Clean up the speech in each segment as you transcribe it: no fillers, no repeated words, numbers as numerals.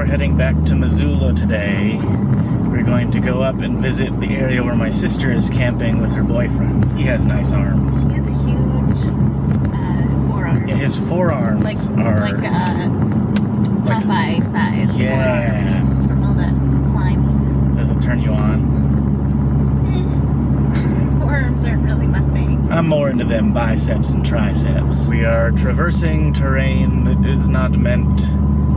before heading back to Missoula today, we're going to go up and visit the area where my sister is camping with her boyfriend. He has nice arms. He has huge forearms. Yeah, his forearms are... Like Popeye size forearms. It's from all that climbing. Does it turn you on? Forearms aren't really my thing. I'm more into them biceps and triceps. We are traversing terrain that is not meant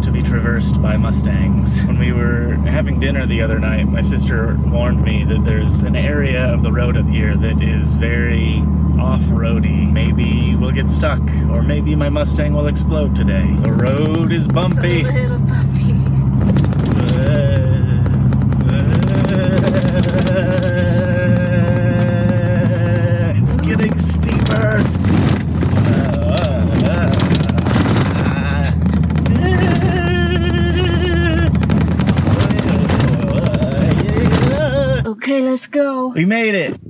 to be traversed by Mustangs. When we were having dinner the other night, my sister warned me that there's an area of the road up here that is very off-roady. Maybe we'll get stuck, or maybe my Mustang will explode today. The road is bumpy. It's a little bumpy. It's getting steeper. Okay, let's go. We made it.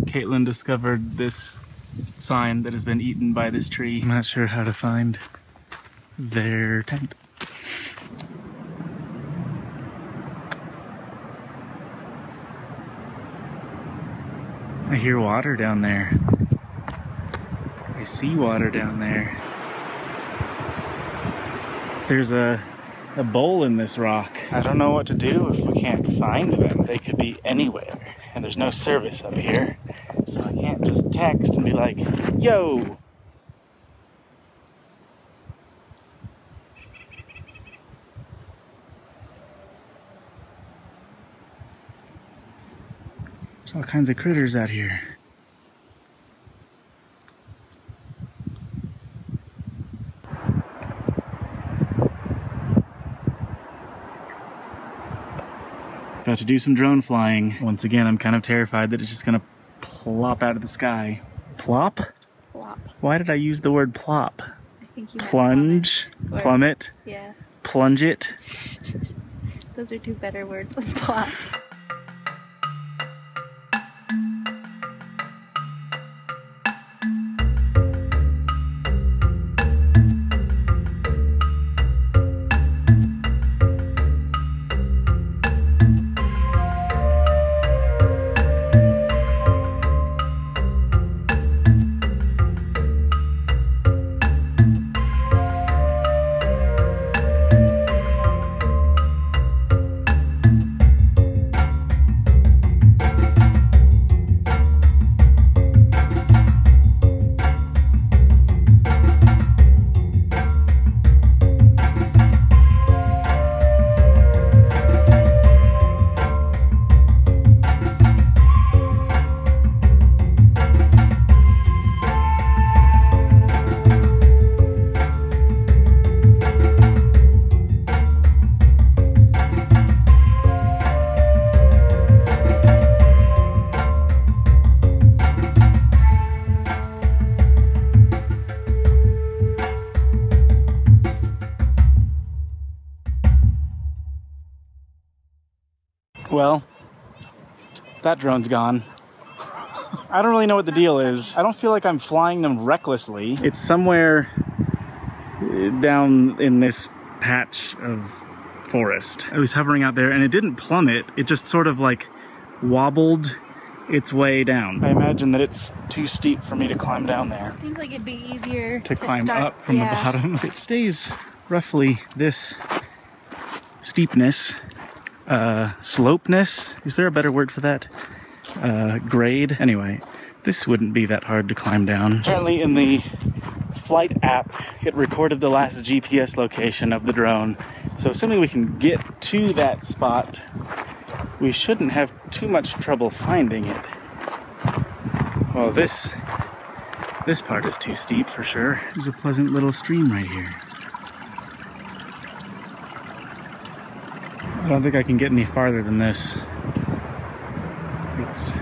Katelyn discovered this sign that has been eaten by this tree. I'm not sure how to find their tent. I hear water down there. I see water down there. There's a bowl in this rock. I don't know what to do if we can't find them. They could be anywhere, and there's no service up here. So I can't just text and be like, yo! There's all kinds of critters out here. About to do some drone flying. Once again, I'm kind of terrified that it's just gonna plop out of the sky. Plop? Plop. Why did I use the word plop? I think you Plunge? Or, Plummet? Yeah. Plunge it? Those are two better words than plop. Well, that drone's gone. I don't really know what the deal is. I don't feel like I'm flying them recklessly. It's somewhere down in this patch of forest. I was hovering out there and it didn't plummet. It just sort of like wobbled its way down. I imagine that it's too steep for me to climb down there. It seems like it'd be easier to climb start, up from the bottom. It stays roughly this steepness. Slopeness? Is there a better word for that? Grade? Anyway, this wouldn't be that hard to climb down. Apparently in the flight app, it recorded the last GPS location of the drone. So assuming we can get to that spot, we shouldn't have too much trouble finding it. Well, this part is too steep for sure. There's a pleasant little stream right here. I don't think I can get any farther than this. It's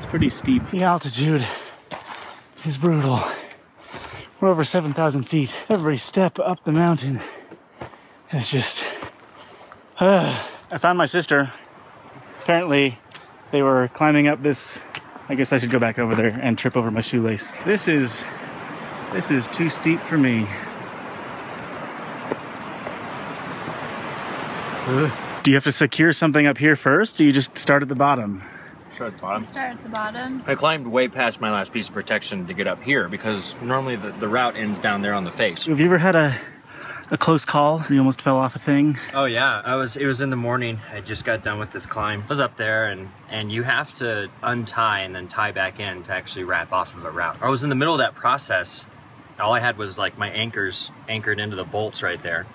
pretty steep. The altitude is brutal. We're over 7,000 feet. Every step up the mountain is just... I found my sister. Apparently they were climbing up this I guess I should go back over there and trip over my shoelace. This is too steep for me. Ugh. Do you have to secure something up here first? Or do you just start at the bottom? Start at the bottom. Start at the bottom. I climbed way past my last piece of protection to get up here because normally the route ends down there on the face. Have you ever had a close call? You almost fell off a thing? Oh yeah, it was in the morning. I just got done with this climb. I was up there and you have to untie and then tie back in to actually wrap off of a route. I was in the middle of that process. All I had was like my anchors anchored into the bolts right there.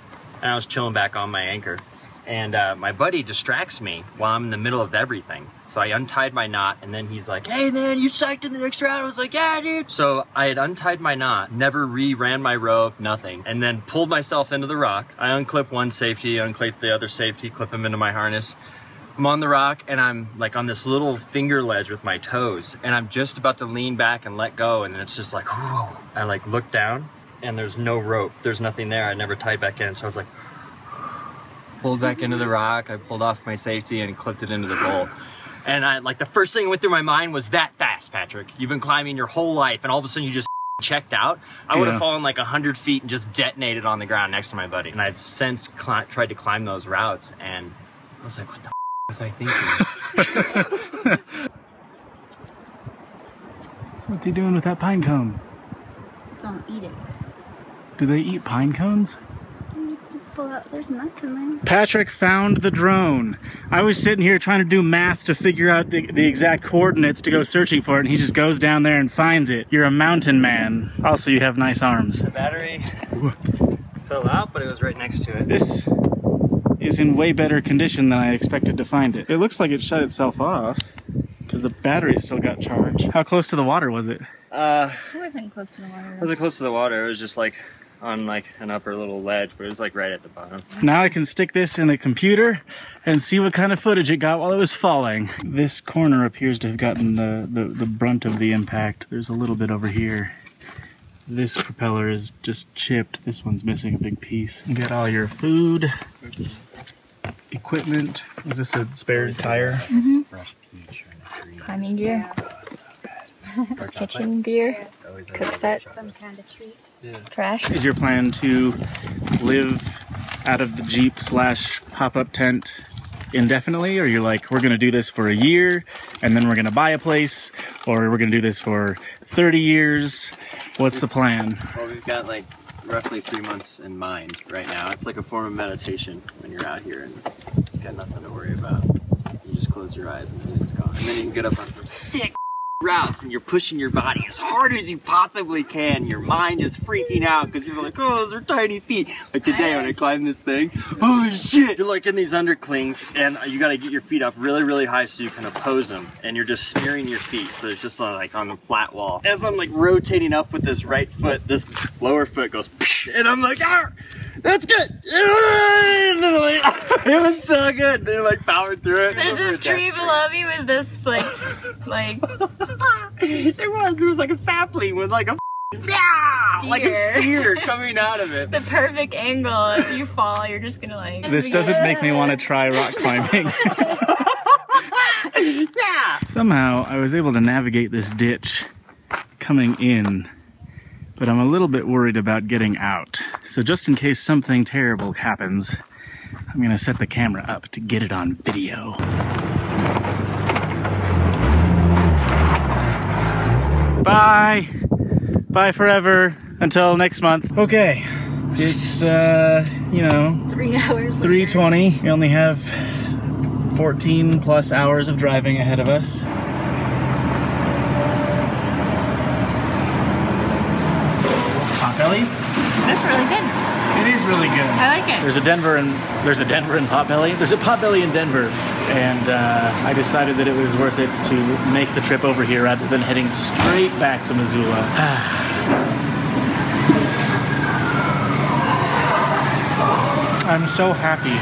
And I was chilling back on my anchor. And my buddy distracts me while I'm in the middle of everything. So I untied my knot and then he's like, hey man, you psyched in the next round? I was like, yeah, dude. So I had untied my knot, never re-ran my rope, nothing. And then pulled myself into the rock. I unclip one safety, unclip the other safety, clip them into my harness. I'm on the rock and I'm like on this little finger ledge with my toes. And I'm just about to lean back and let go. And then it's just like, whoa. I like look down and there's no rope. There's nothing there. I never tied back in. So I was like, pulled back into the rock. I pulled off my safety and clipped it into the bolt. And I like the first thing that went through my mind was that fast, Patrick. You've been climbing your whole life and all of a sudden you just checked out. I would have fallen like 100 feet and just detonated on the ground next to my buddy. And I've since tried to climb those routes and I was like, what the was I thinking? What's he doing with that pine cone? He's gonna eat it. Do they eat pine cones? Pull out, there's nuts in there. Patrick found the drone. I was sitting here trying to do math to figure out the exact coordinates to go searching for it, and he just goes down there and finds it. You're a mountain man. Also, you have nice arms. The battery fell out, but it was right next to it. This is in way better condition than I expected to find it. It looks like it shut itself off because the battery still got charged. How close to the water was it? It wasn't close to the water. It wasn't close to the water. It was just like on like an upper little ledge, but it was like right at the bottom. Now I can stick this in a computer and see what kind of footage it got while it was falling. This corner appears to have gotten the brunt of the impact. There's a little bit over here. This propeller is just chipped. This one's missing a big piece. You got all your food, equipment. Is this a spare tire? Mm-hmm. Climbing gear. Kitchen gear. Cook set. Some kind of treat. Yeah. Trash. Is your plan to live out of the Jeep / pop-up tent indefinitely, or you're like, we're gonna do this for a year and then we're gonna buy a place, or we're gonna do this for 30 years? What's the plan? Well, we've got like roughly 3 months in mind right now. It's like a form of meditation when you're out here and you've got nothing to worry about. You just close your eyes and everything's gone. And then you can get up on some sick routes and you're pushing your body as hard as you possibly can. Your mind is freaking out because you're like, oh, those are tiny feet. Like today when I climbed this thing, holy shit! You're like in these underclings and you got to get your feet up really, really high so you can oppose them. And you're just smearing your feet. So it's just like on the flat wall. As I'm like rotating up with this right foot, this lower foot goes, and I'm like, ah! That's good. It was so good. They like powered through it. There's this tree below me with this like It was like a sapling with like a like a spear coming out of it. The perfect angle. If you fall, you're just gonna like. This doesn't make me want to try rock climbing. Yeah. Somehow I was able to navigate this ditch coming in, but I'm a little bit worried about getting out. So just in case something terrible happens, I'm gonna set the camera up to get it on video. Bye! Bye forever, until next month. Okay, it's, you know, 3 hours 3:20. We only have 14 plus hours of driving ahead of us. Potbelly? That's really good. It is really good. I like it. There's a Denver in Potbelly. There's a Potbelly in Denver, and I decided that it was worth it to make the trip over here rather than heading straight back to Missoula. I'm so happy.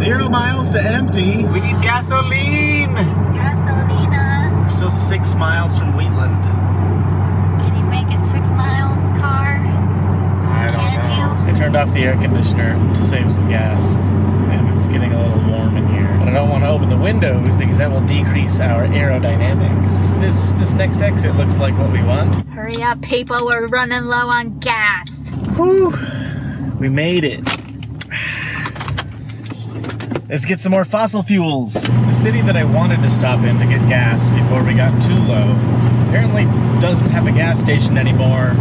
0 miles to empty. We need gasoline. Gasolina. We're still 6 miles from Wheatland. Can you make it 6 miles, car? I don't Can know. I turned off the air conditioner to save some gas, and it's getting a little warm in here. But I don't want to open the windows because that will decrease our aerodynamics. This next exit looks like what we want. Hurry up, people. We're running low on gas. Whew. We made it. Let's get some more fossil fuels. The city that I wanted to stop in to get gas before we got too low apparently doesn't have a gas station anymore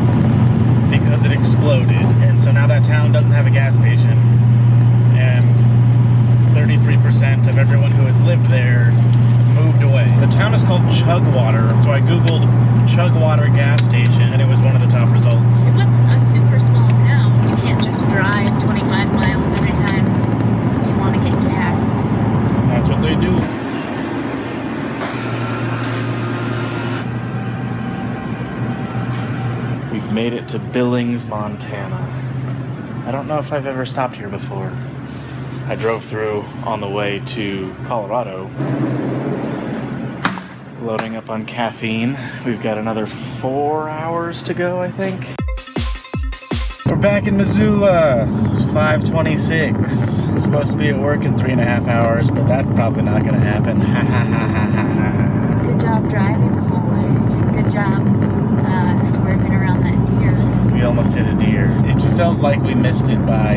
because it exploded. And so now that town doesn't have a gas station. And 33% of everyone who has lived there moved away. The town is called Chugwater, so I googled Chugwater gas station and it was one of the top results. It wasn't a super small town. You can't just drive 25 miles every time you want to get gas. That's what they do. We've made it to Billings, Montana. I don't know if I've ever stopped here before. I drove through on the way to Colorado. Loading up on caffeine. We've got another 4 hours to go, I think. We're back in Missoula. It's 5:26. I'm supposed to be at work in 3.5 hours, but that's probably not gonna happen. Good job driving the whole way. Good job swerving around that deer. We almost hit a deer. It felt like we missed it by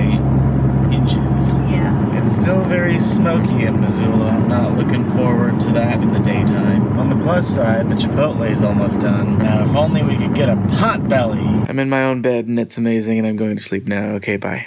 inches. Yeah. It's still very smoky in Missoula. I'm not looking forward to that in the daytime. On the plus side, the Chipotle's almost done. Now, if only we could get a pot belly. I'm in my own bed and it's amazing and I'm going to sleep now. Okay, bye.